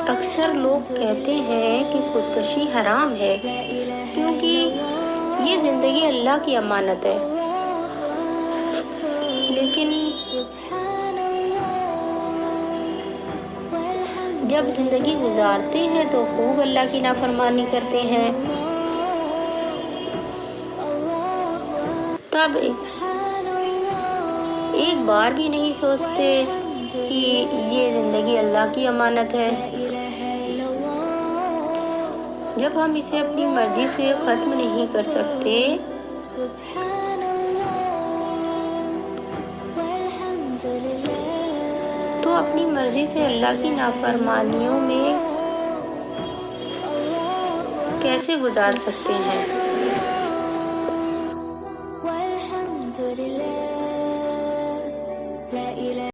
اکثر لوگ کہتے ہیں کہ خودکشی حرام ہے کیونکہ یہ زندگی اللہ کی امانت ہے، لیکن جب زندگی گزارتے ہیں تو خوب اللہ کی نافرمانی کرتے ہیں، تب ایک بار بھی نہیں سوچتے کہ یہ زندگی اللہ کی امانت ہے۔ جب ہم اسے اپنی مرضی سے ختم نہیں کر سکتے تو اپنی مرضی سے اللہ کی نافرمانیوں میں کیسے گزار سکتے ہیں؟